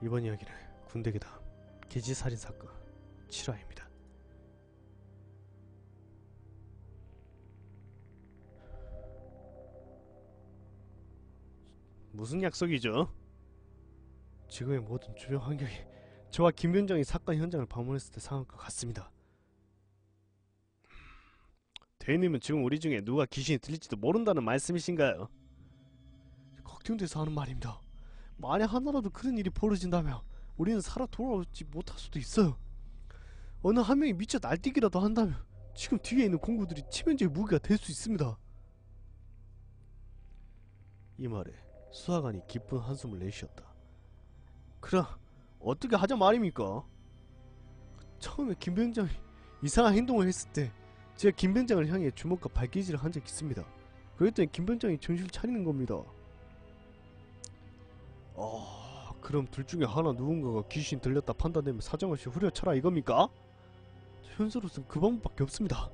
이번 이야기는 군대계다 기지살인사건 7화입니다. 무슨 약속이죠? 지금의 모든 주변 환경이 저와 김병장이 사건 현장을 방문했을 때 상황과 같습니다. 대인님은 지금 우리 중에 누가 귀신이 들릴지도 모른다는 말씀이신가요? 걱정돼서 하는 말입니다. 만약 하나라도 그런 일이 벌어진다면 우리는 살아 돌아오지 못할 수도 있어요. 어느 한 명이 미쳐 날뛰기라도 한다면 지금 뒤에 있는 공구들이 치명적인 무기가 될 수 있습니다. 이 말에 수사관이 깊은 한숨을 내쉬었다. 그럼 어떻게 하자 말입니까? 처음에 김병장이 이상한 행동을 했을 때 제가 김병장을 향해 주먹과 발기질을 한 적이 있습니다. 그랬더니 김병장이 정신을 차리는 겁니다. 그럼 둘 중에 하나 누군가가 귀신 들렸다 판단되면 사정없이 후려쳐라 이겁니까? 현재로서는 그 방법밖에 없습니다.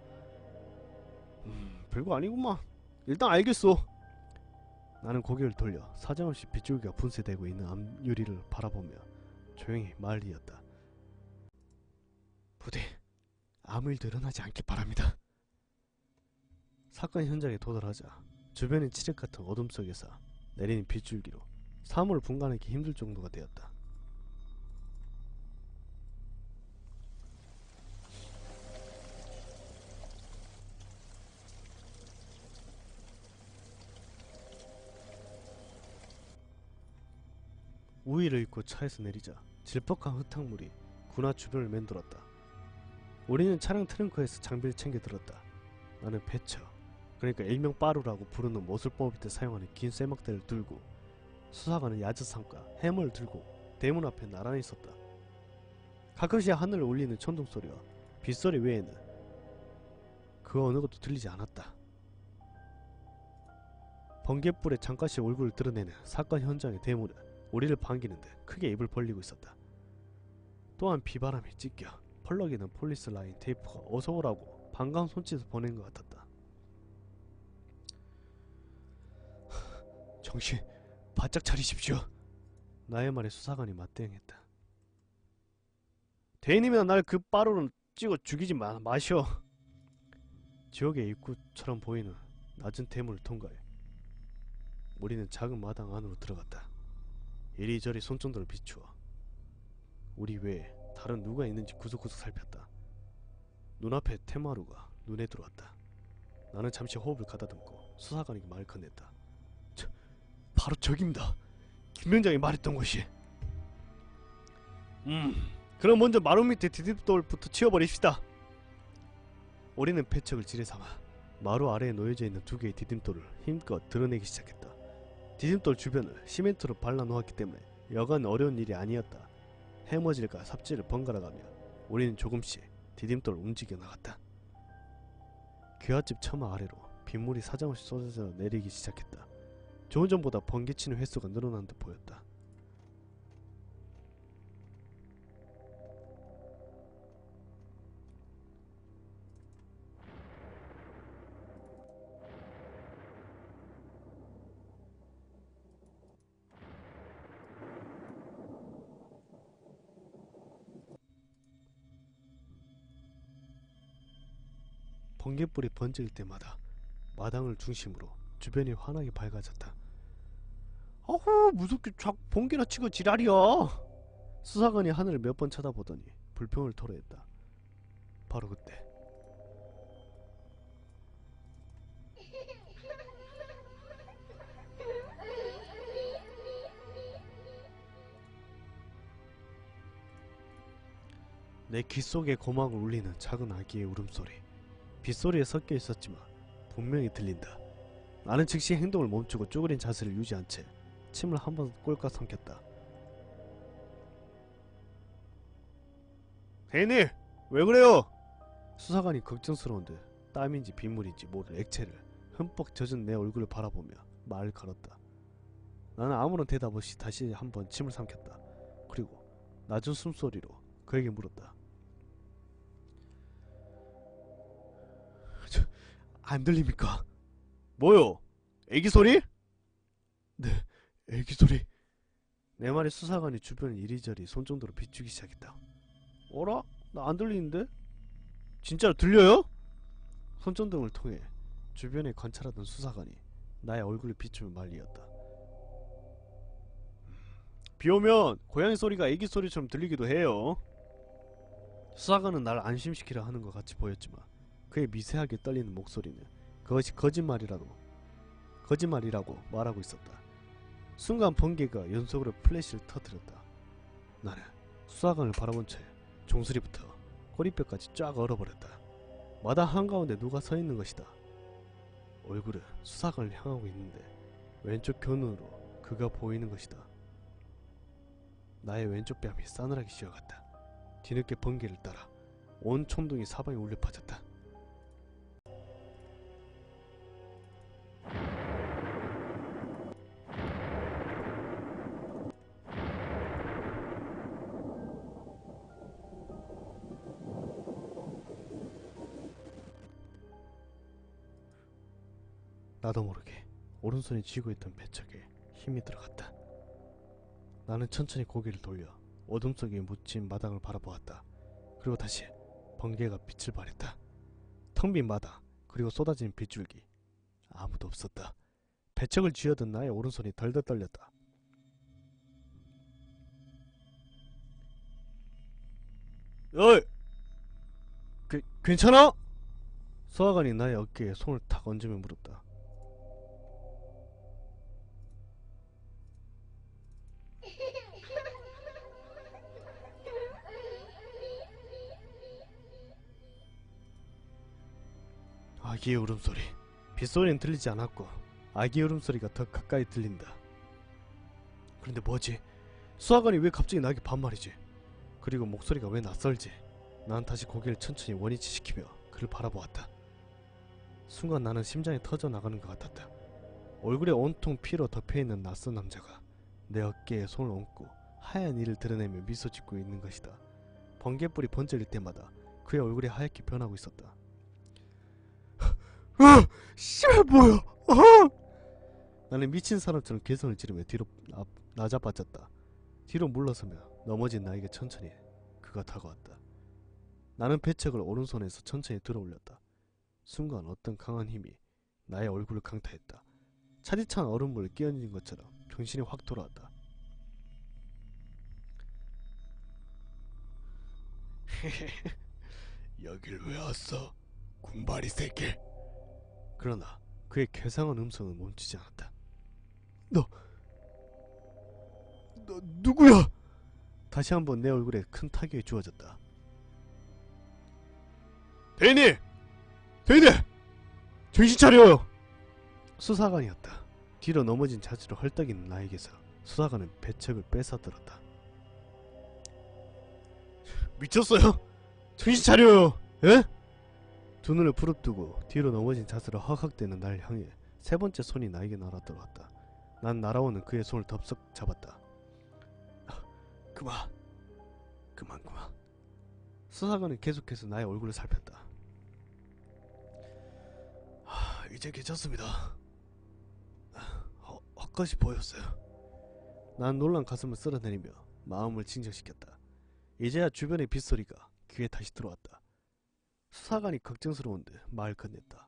별거 아니구만. 일단 알겠소. 나는 고개를 돌려 사정없이 빗줄기가 분쇄되고 있는 앞유리를 바라보며 조용히 말을 이었다. 부디 아무 일도 일어나지 않길 바랍니다. 사건 현장에 도달하자 주변은 칠흑 같은 어둠 속에서 내리는 빗줄기로 사물을 분간하기 힘들 정도가 되었다. 우위를 입고 차에서 내리자 질퍽한 흙탕물이 군화 주변을 맴돌았다. 우리는 차량 트렁크에서 장비를 챙겨 들었다. 나는 배처, 그러니까 일명 빠루라고 부르는 모술 뽑을 때 사용하는 긴 쇠막대를 들고, 수사관은 야자상과 해머를 들고 대문 앞에 나란히 있었다. 가끔씩 하늘을 울리는 천둥소리와 빗소리 외에는 그 어느 것도 들리지 않았다. 번갯불에 잠깐씩 얼굴을 드러내는 사건 현장의 대문은 우리를 반기는 듯 크게 입을 벌리고 있었다. 또한 비바람에 찢겨 펄럭이는 폴리스 라인 테이프가 어서오라고 반가운 손짓을 보낸 것 같았다. 정신 바짝 차리십시오. 나의 말에 수사관이 맞대응했다. 대인님이나 날 그 빠루로 찍어 죽이지 마셔. 지옥의 입구처럼 보이는 낮은 대문을 통과해 우리는 작은 마당 안으로 들어갔다. 이리저리 손전등을 비추어 우리 외에 다른 누가 있는지 구석구석 살폈다. 눈앞에 테마루가 눈에 들어왔다. 나는 잠시 호흡을 가다듬고 수사관에게 말을 건넸다. 바로 저깁니다. 김병장이 말했던 곳이. 그럼 먼저 마루 밑에 디딤돌부터 치워버립시다. 우리는 패척을 지레삼아 마루 아래에 놓여져 있는 두 개의 디딤돌을 힘껏 드러내기 시작했다. 디딤돌 주변을 시멘트로 발라놓았기 때문에 여간 어려운 일이 아니었다. 해머질과 삽질을 번갈아가며 우리는 조금씩 디딤돌을 움직여 나갔다. 귀갓집 처마 아래로 빗물이 사정없이 쏟아져 내리기 시작했다. 조금 전보다 번개치는 횟수가 늘어난 듯 보였다. 번개불이 번질 때마다 마당을 중심으로 주변이 환하게 밝아졌다. 어후, 무섭게 자꾸 번개나 치고 지랄이야. 수사관이 하늘을 몇 번 쳐다보더니 불평을 토로했다. 바로 그때 내 귓속에 고막을 울리는 작은 아기의 울음소리. 빗소리에 섞여 있었지만 분명히 들린다. 나는 즉시 행동을 멈추고 쪼그린 자세를 유지한 채 침을 한 번 꼴깍 삼켰다. 대인님! 왜 그래요? 수사관이 걱정스러운 듯 땀인지 빗물인지 모를 액체를 흠뻑 젖은 내 얼굴을 바라보며 말을 걸었다. 나는 아무런 대답 없이 다시 한 번 침을 삼켰다. 그리고 낮은 숨소리로 그에게 물었다. 안 들립니까? 뭐요? 애기 소리? 네, 애기 소리. 내 말에 수사관이 주변을 이리저리 손정도로 비추기 시작했다. 어라? 나 안 들리는데? 진짜로 들려요? 손전등을 통해 주변에 관찰하던 수사관이 나의 얼굴을 비추며 말리었다. 비 오면 고양이 소리가 애기 소리처럼 들리기도 해요. 수사관은 나를 안심시키려 하는 것 같이 보였지만 그의 미세하게 떨리는 목소리는 그것이 거짓말이라고 말하고 있었다. 순간 번개가 연속으로 플래시를 터뜨렸다. 나는 수사관을 바라본 채 종소리부터 꼬리뼈까지 쫙 얼어버렸다. 마당 한가운데 누가 서 있는 것이다. 얼굴은 수사관을 향하고 있는데 왼쪽 견눈으로 그가 보이는 것이다. 나의 왼쪽 뺨이 싸늘하게 씌어갔다. 뒤늦게 번개를 따라 온 총동이 사방에 울려 퍼졌다. 나도 모르게 오른손이 쥐고 있던 배척에 힘이 들어갔다. 나는 천천히 고개를 돌려 어둠 속에 묻힌 마당을 바라보았다. 그리고 다시 번개가 빛을 발했다. 텅 빈 마당, 그리고 쏟아진 빗줄기. 아무도 없었다. 배척을 쥐어든 나의 오른손이 덜덜 떨렸다. 어이! 괜찮아? 소화관이 나의 어깨에 손을 탁 얹으며 물었다. 아기의 울음소리. 빗소리는 들리지 않았고 아기의 울음소리가 더 가까이 들린다. 그런데 뭐지? 수화관이 왜 갑자기 나에게 반말이지? 그리고 목소리가 왜 낯설지? 난 다시 고개를 천천히 원위치시키며 그를 바라보았다. 순간 나는 심장이 터져나가는 것 같았다. 얼굴에 온통 피로 덮여있는 낯선 남자가 내 어깨에 손을 얹고 하얀 이를 드러내며 미소 짓고 있는 것이다. 번개불이 번쩍일 때마다 그의 얼굴이 하얗게 변하고 있었다. 씨발 뭐야? 나는 미친 사람처럼 개성을 지르며 뒤로 나자빠졌다. 뒤로 물러서며 넘어진 나에게 천천히 그가 다가왔다. 나는 배척을 오른손에서 천천히 들어올렸다. 순간 어떤 강한 힘이 나의 얼굴을 강타했다. 차디찬 얼음물을 끼얹은 것처럼 정신이 확 돌아왔다. 여길 왜 왔어? 군발이 새끼. 그러나 그의 괴상한 음성은 멈추지 않았다. 너 누구야? 다시 한번 내 얼굴에 큰 타격이 주어졌다. 대인님! 대인님! 정신 차려요! 수사관이었다. 뒤로 넘어진 자세로 헐떡이는 나에게서 수사관은 배척을 뺏어들었다. 미쳤어요? 정신 차려요! 예? 두 눈을 부릅뜨고 뒤로 넘어진 자세로 헉헉대는 날 향해 세 번째 손이 나에게 날아들어왔다. 난 날아오는 그의 손을 덥석 잡았다. 그만. 수사관은 계속해서 나의 얼굴을 살폈다. 이제 괜찮습니다. 헛것이 보였어요. 난 놀란 가슴을 쓸어내리며 마음을 진정시켰다. 이제야 주변의 빗소리가 귀에 다시 들어왔다. 수사관이 걱정스러운 듯 말 건넸다.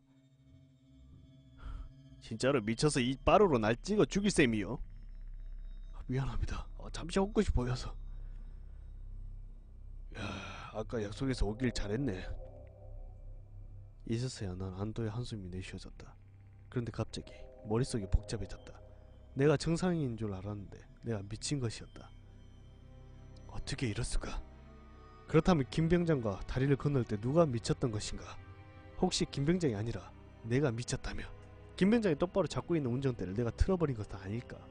진짜로 미쳐서 이 빠루로 날 찍어 죽일 셈이요? 미안합니다. 잠시 헛것이 보여서. 야, 아까 약속해서 오길 잘했네. 이제서야 난 안도의 한숨이 내쉬어졌다. 그런데 갑자기 머릿속이 복잡해졌다. 내가 정상인인 줄 알았는데 내가 미친 것이었다. 어떻게 이랬을까? 그렇다면 김병장과 다리를 건널 때 누가 미쳤던 것인가? 혹시 김병장이 아니라 내가 미쳤다며 김병장이 똑바로 잡고 있는 운전대를 내가 틀어버린 것은 아닐까?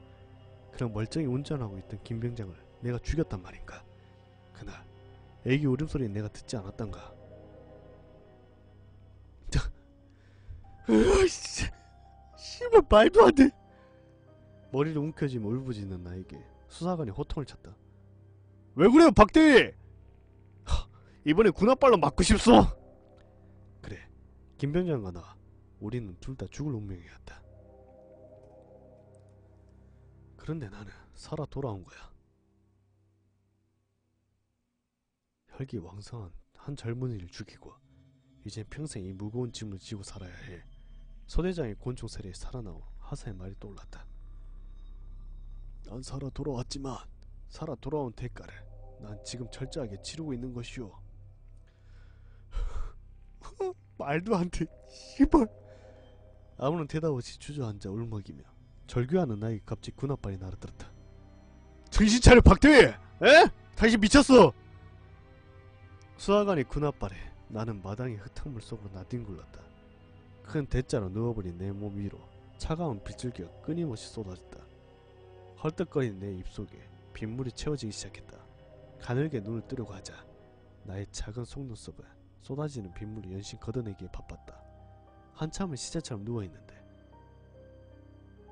그럼 멀쩡히 운전하고 있던 김병장을 내가 죽였단 말인가? 그날 애기 울음소리는 내가 듣지 않았던가? 씨발 말도 안 돼. 머리를 움켜쥐며 울부짖는 나에게 수사관이 호통을 쳤다. 왜 그래요 박대위? 이번에 군합발로 맞고 싶소. 그래, 김병장과 나 우리는 둘 다 죽을 운명이었다. 그런데 나는 살아 돌아온 거야. 혈기왕성한 한 젊은이를 죽이고 이젠 평생 이 무거운 짐을 지고 살아야 해. 소대장의 곤충 세례에 살아나온 하사의 말이 떠올랐다. 난 살아 돌아왔지만 살아 돌아온 대가를 난 지금 철저하게 치르고 있는 것이오. 말도 안 돼. 씨발. 아무런 대답 없이 주저앉아 울먹이며 절규하는 나에게 갑자기 군합발이 날아들었다. 정신 차려 박대위! 에? 당신 미쳤어! 수하관의 군합발에 나는 마당의 흙탕물 속으로 나뒹굴렀다. 큰 대자로 누워버린 내 몸 위로 차가운 빗줄기가 끊임없이 쏟아졌다. 헐떡거리는 내 입속에 빗물이 채워지기 시작했다. 가늘게 눈을 뜨려고 하자 나의 작은 속눈썹은 쏟아지는 빗물을 연신 걷어내기에 바빴다. 한참을 시체처럼 누워있는데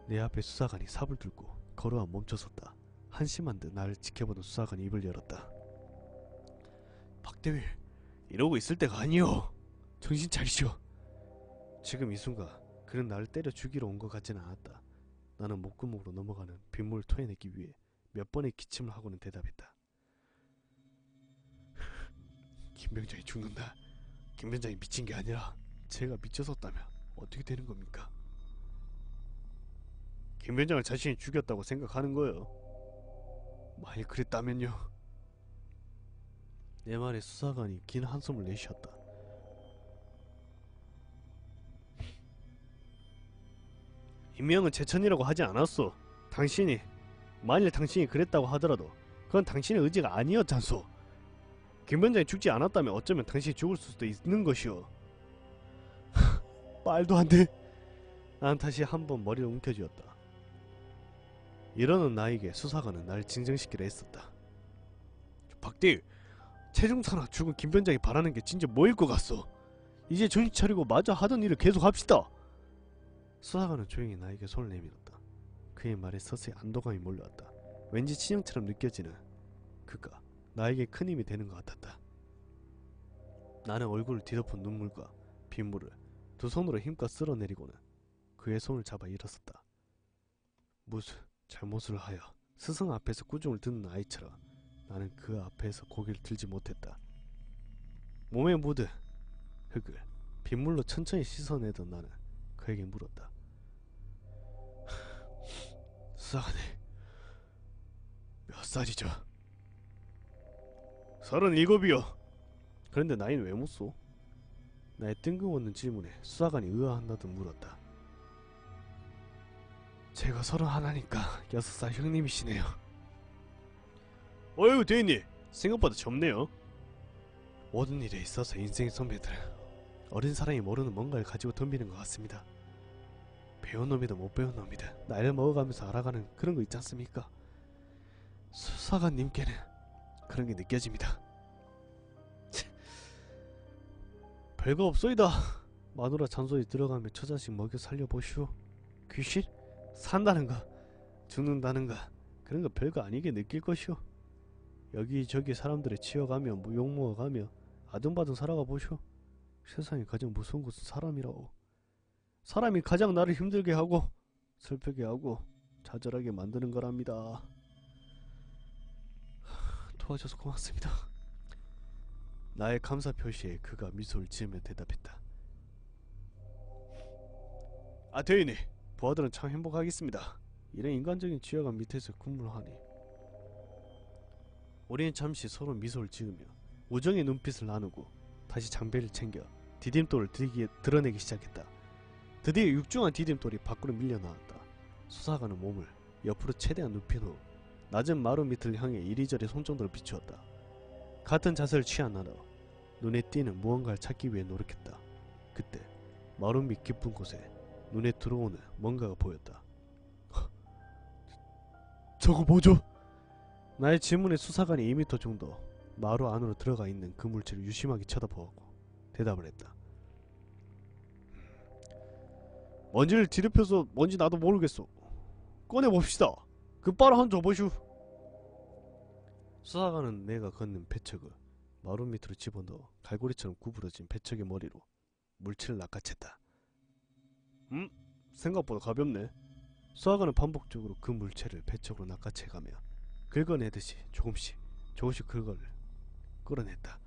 내 앞에 수사관이 삽을 들고 걸어와 멈춰섰다. 한심한 듯 나를 지켜보는 수사관이 입을 열었다. 박대위, 이러고 있을 때가 아니오. 정신 차리시오. 지금 이 순간 그는 나를 때려 죽이러 온 것 같지는 않았다. 나는 목구멍으로 넘어가는 빗물을 토해내기 위해 몇 번의 기침을 하고는 대답했다. 김병장이 죽는다. 김병장이 미친 게 아니라 제가 미쳐섰다면 어떻게 되는 겁니까? 김병장을 자신이 죽였다고 생각하는 거요. 만일 그랬다면요. 내 말에 수사관이 긴 한숨을 내쉬었다. 임명은 제천이라고 하지 않았소. 만일 당신이 그랬다고 하더라도 그건 당신의 의지가 아니었잖소. 김병장이 죽지 않았다면 어쩌면 당신이 죽을 수도 있는 것이오. 말도 안 돼. 난 다시 한번 머리를 움켜쥐었다. 이러는 나에게 수사관은 날 진정시키려 했었다. 박대위, 체중사나 죽은 김병장이 바라는 게 진짜 뭐일 것 같소? 이제 정신 차리고 마저 하던 일을 계속 합시다. 수사관은 조용히 나에게 손을 내밀었다. 그의 말에 서서히 안도감이 몰려왔다. 왠지 친형처럼 느껴지는 그가 나에게 큰 힘이 되는 것 같았다. 나는 얼굴을 뒤덮은 눈물과 빗물을 두 손으로 힘껏 쓸어내리고는 그의 손을 잡아 일어섰다. 무슨 잘못을 하여 스승 앞에서 꾸중을 듣는 아이처럼 나는 그 앞에서 고개를 들지 못했다. 몸에 묻은 흙을 빗물로 천천히 씻어내던 나는 그에게 물었다. 수사관님, 몇 살이죠? 37이요. 그런데 나이는 왜 묻소? 나의 뜬금없는 질문에 수사관이 의아한다듯 물었다. 제가 31이니까 6살 형님이시네요. 어휴 대인님, 생각보다 젊네요. 모든 일에 있어서 인생의 선배들은 어린 사람이 모르는 뭔가를 가지고 덤비는 것 같습니다. 배운 놈이든 못 배운 놈이든 나이를 먹어가면서 알아가는 그런 거 있지 않습니까? 수사관님께는 그런 게 느껴집니다. 별거 없소이다. 마누라 잔소리 들어가며 처자식 먹여 살려보시오. 귀신? 산다는가 죽는다는가 그런 거 별거 아니게 느낄 것이오. 여기저기 사람들을 치여가며 욕먹어가며 아등바등 살아가 보시오. 세상에 가장 무서운 것은 사람이라오. 사람이 가장 나를 힘들게 하고 슬프게 하고 좌절하게 만드는 거랍니다. 도와줘서 고맙습니다. 나의 감사 표시에 그가 미소를 지으며 대답했다. 아 대인이, 부하들은 참 행복하겠습니다. 이런 인간적인 지혜감 밑에서 근무하니. 우리는 잠시 서로 미소를 지으며 우정의 눈빛을 나누고 다시 장배를 챙겨 디딤돌을 드러내기 시작했다. 드디어 육중한 디딤돌이 밖으로 밀려나왔다. 수사관은 몸을 옆으로 최대한 눕힌 후 낮은 마루 밑을 향해 이리저리 손정도를 비추었다. 같은 자세를 취한 나로 눈에 띄는 무언가를 찾기 위해 노력했다. 그때 마루 밑 깊은 곳에 눈에 들어오는 뭔가가 보였다. 저거 뭐죠? 나의 질문에 수사관이 2m 정도 마루 안으로 들어가 있는 그 물체를 유심하게 쳐다보았고 대답을 했다. 먼지를 뒤덮여서 뭔지 나도 모르겠어. 꺼내봅시다. 그 빨아 한 줘보슈. 수사관은 내가 걷는 배척을 마루 밑으로 집어넣어 갈고리처럼 구부러진 배척의 머리로 물체를 낚아챘다. 생각보다 가볍네. 수사관은 반복적으로 그 물체를 배척으로 낚아채가며 긁어내듯이 조금씩 긁어를 끌어냈다.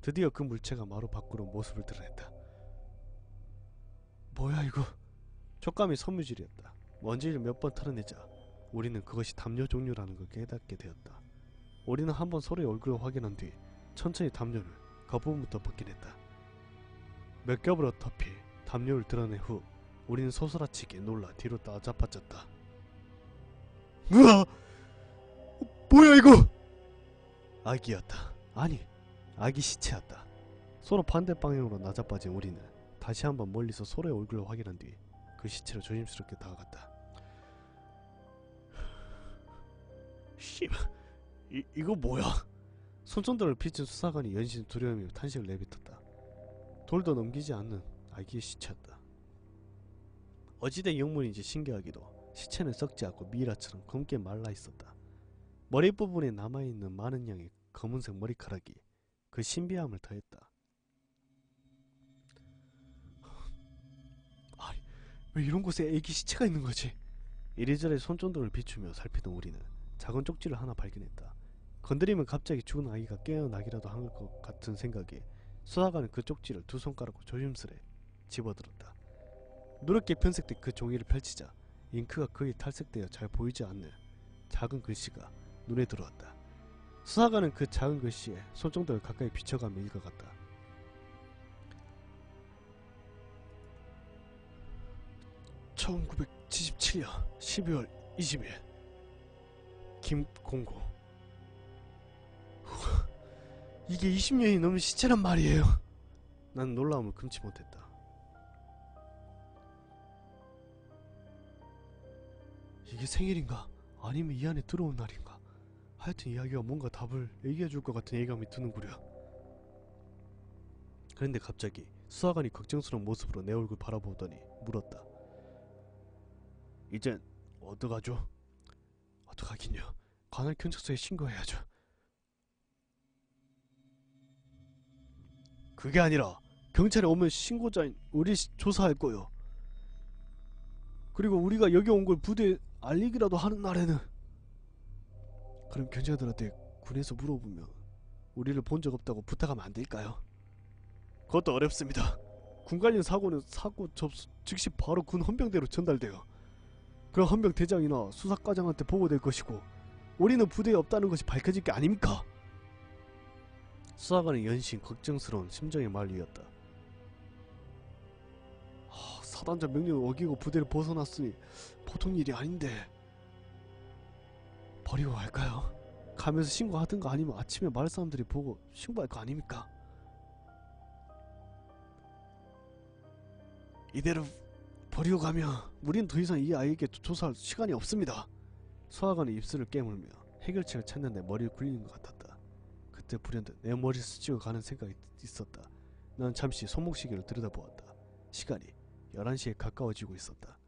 드디어 그 물체가 마루 밖으로 모습을 드러냈다. 뭐야 이거? 촉감이 섬유질이었다. 먼지를 몇 번 털어내자 우리는 그것이 담요 종류라는 걸 깨닫게 되었다. 우리는 한번 서로의 얼굴을 확인한 뒤 천천히 담요를 겉부분부터 벗긴 했다. 몇 겹으로 덮이 담요를 드러낸 후 우리는 소스라치게 놀라 뒤로 나자빠졌다. 으아! 뭐야 이거! 아기였다. 아니, 아기 시체였다. 서로 반대 방향으로 나자빠진 우리는 다시 한번 멀리서 서로의 얼굴을 확인한 뒤 그 시체를 조심스럽게 다가갔다. 씨발, 이거 뭐야? 손전등을 비춘 수사관이 연신 두려움이며 탄식을 내뱉었다. 돌도 넘기지 않는 아기의 시체였다. 어찌된 영문인지 신기하기도 시체는 썩지 않고 미라처럼 검게 말라 있었다. 머리 부분에 남아있는 많은 양의 검은색 머리카락이 그 신비함을 더했다. 아니, 왜 이런 곳에 애기 시체가 있는 거지? 이리저리 손전등을 비추며 살피던 우리는 작은 쪽지를 하나 발견했다. 건드리면 갑자기 죽은 아기가 깨어나기라도 한 것 같은 생각에 수사관은 그 쪽지를 두 손가락으로 조심스레 집어들었다. 누렇게 편색된 그 종이를 펼치자 잉크가 거의 탈색되어 잘 보이지 않는 작은 글씨가 눈에 들어왔다. 수사관은 그 작은 글씨에 손정도를 가까이 비춰가며 읽어갔다. (1977년 12월 20일) 김공고. 이게 20년이 넘은 시체란 말이에요. 난 놀라움을 금치 못했다. 이게 생일인가? 아니면 이 안에 들어온 날인가? 하여튼 이야기가 뭔가 답을 얘기해줄 것 같은 예감이 드는구려. 그런데 갑자기 수사관이 걱정스러운 모습으로 내 얼굴 바라보더니 물었다. 이젠 어떡하죠? 어떡하긴요. 관할 경찰서에 신고해야죠. 그게 아니라 경찰에 오면 신고자인 우리 조사할 거요. 그리고 우리가 여기 온 걸 부대에 알리기라도 하는 날에는. 그럼 경찰들한테 군에서 물어보면 우리를 본 적 없다고 부탁하면 안 될까요? 그것도 어렵습니다. 군 관련 사고는 사고 접수 즉시 바로 군 헌병대로 전달돼요. 그럼 헌병 대장이나 수사과장한테 보고될 것이고 우리는 부대에 없다는 것이 밝혀질 게 아닙니까? 수사관은 연신 걱정스러운 심정의 말이었다. 사단장 명령을 어기고 부대를 벗어났으니 보통 일이 아닌데 버리고 갈까요? 가면서 신고하든가 아니면 아침에 마을 사람들이 보고 신고할 거 아닙니까? 이대로 버리고 가면 우린 더 이상 이 아이에게 조사할 시간이 없습니다. 수사관은 입술을 깨물며 해결책을 찾는데 머리를 굴리는 것 같았다. 그때 불현듯 내 머리를 스치고 가는 생각이 있었다. 난 잠시 손목시계를 들여다보았다. 시간이 11시에 가까워지고 있었다.